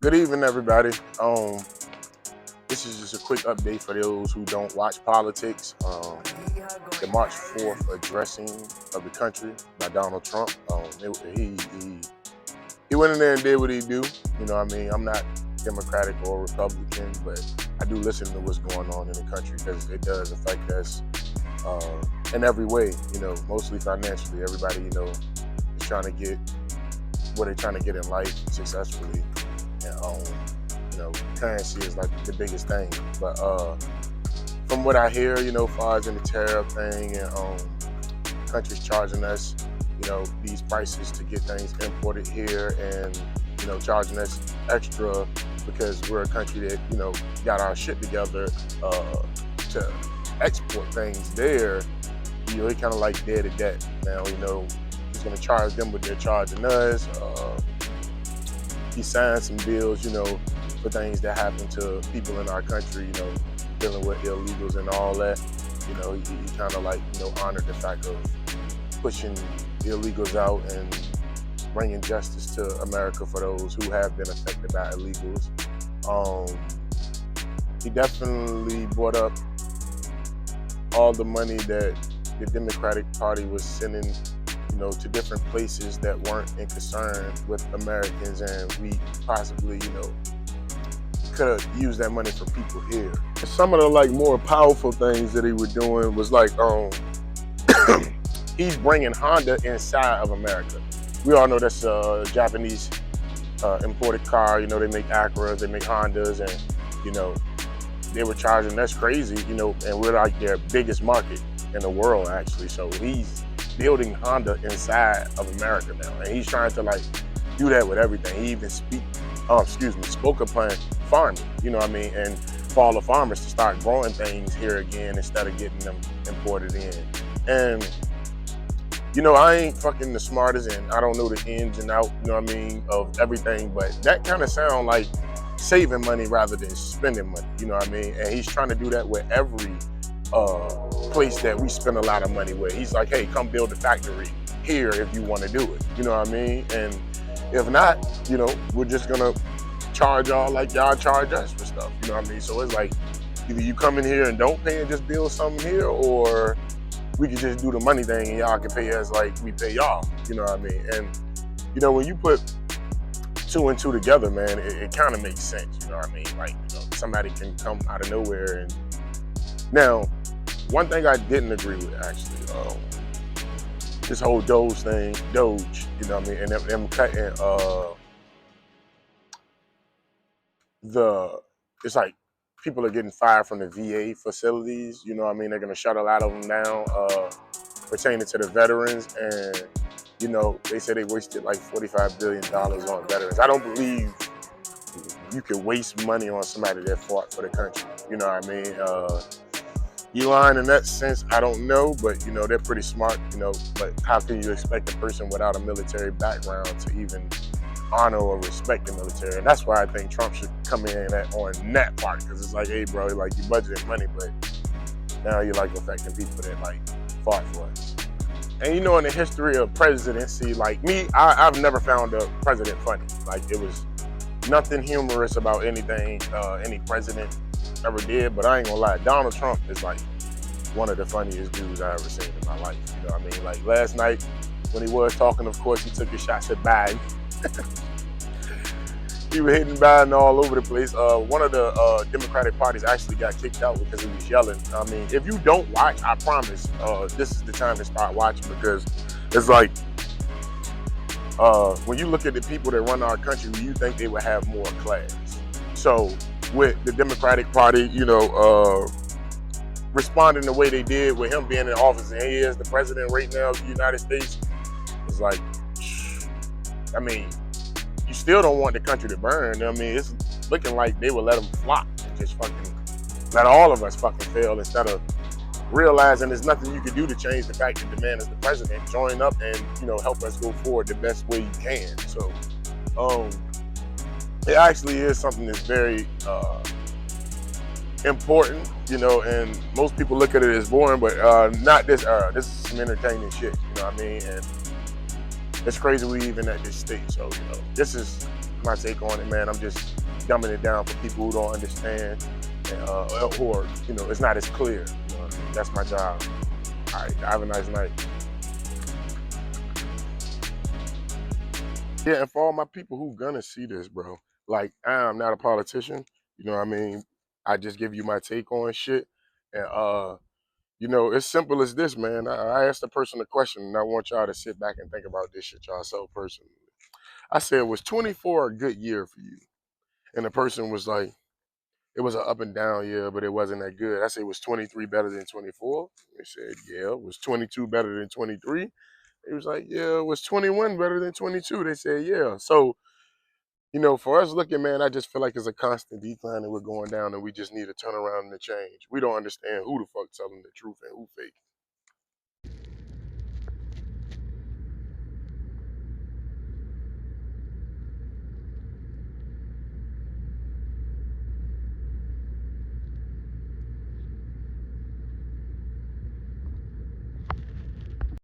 Good evening, everybody. This is just a quick update for those who don't watch politics. The March 4th addressing of the country by Donald Trump. He went in there and did what he do. You know what I mean? I'm not Democratic or Republican, but I do listen to what's going on in the country because it does affect us in every way, mostly financially. Everybody, is trying to get what they're trying to get in life successfully. And, currency is like the biggest thing. But from what I hear, far as in the tariff thing and countries charging us, these prices to get things imported here and, charging us extra because we're a country that, got our shit together to export things there, it kind of like dead to debt. Now, he's going to charge them what they're charging us. He signed some deals, for things that happen to people in our country, dealing with illegals and all that. He kind of like, honored the fact of pushing illegals out and bringing justice to America for those who have been affected by illegals. He definitely brought up all the money that the Democratic Party was sending to different places that weren't in concern with Americans, and we possibly, could have used that money for people here. Some of the more powerful things that he was doing was he's bringing Honda inside of America. We all know that's a Japanese imported car. They make Acuras, they make Hondas, and they were charging us crazy, and we're like their biggest market in the world actually. So he's building Honda inside of America now, and he's trying to do that with everything. He even spoke upon farming, and for all the farmers to start growing things here again instead of getting them imported in. And I ain't fucking the smartest, and I don't know the ins and outs, of everything, but that kind of sound like saving money rather than spending money, And he's trying to do that with every place that we spend a lot of money with. He's like, hey, come build a factory here if you want to do it, And if not, we're just gonna charge y'all like y'all charge us for stuff, So it's like, either you come in here and don't pay and just build something here, or we can just do the money thing and y'all can pay us like we pay y'all, And, when you put two and two together, man, it kind of makes sense, somebody can come out of nowhere. And now, one thing I didn't agree with, actually, this whole Doge thing, and them cutting it's like people are getting fired from the VA facilities, They're going to shut a lot of them down pertaining to the veterans, and, they say they wasted like $45 billion on veterans. I don't believe you can waste money on somebody that fought for the country, Elon, in that sense, I don't know, but they're pretty smart, but how can you expect a person without a military background to even honor or respect the military? And that's why I think Trump should come in on that part, because it's like, hey bro, you budgeted money, but now you're affecting people that fought for us. And in the history of presidency, I've never found a president funny. It was nothing humorous about anything any president ever did, but I ain't gonna lie, Donald Trump is one of the funniest dudes I ever seen in my life. Last night when he was talking, of course, he took his shots at Biden. He was hitting Biden all over the place. One of the Democratic parties actually got kicked out because he was yelling. If you don't watch, I promise, this is the time to start watching, because it's when you look at the people that run our country, you think they would have more class. So with the Democratic Party, responding the way they did with him being in office, and he is the president right now of the United States, it's you still don't want the country to burn. It's looking like they would let them flop and just fucking let all of us fucking fail, instead of realizing there's nothing you can do to change the fact that the man is the president. Join up and, help us go forward the best way you can. So, it actually is something that's very important, and most people look at it as boring, but not this era. This is some entertaining shit, And it's crazy we even at this stage. So, this is my take on it, man. I'm just dumbing it down for people who don't understand, or it's not as clear. You know what I mean? That's my job. All right, have a nice night. Yeah, and for all my people who gonna see this, bro, like I'm not a politician. You know what I mean? I just give you my take on shit, and it's simple as this, man. I asked the person a question, and I want y'all to sit back and think about this shit yourself personally. I said, was 24 a good year for you? And the person was like, it was an up and down year, but it wasn't that good. I said, was 23 better than 24? They said, yeah. Was 22 better than 23? He was like, yeah. Was 21 better than 22? They said, yeah. So, for us looking, man, I just feel like it's a constant decline and we're going down and we just need to turn around and a change. We don't understand who the fuck telling the truth and who fake.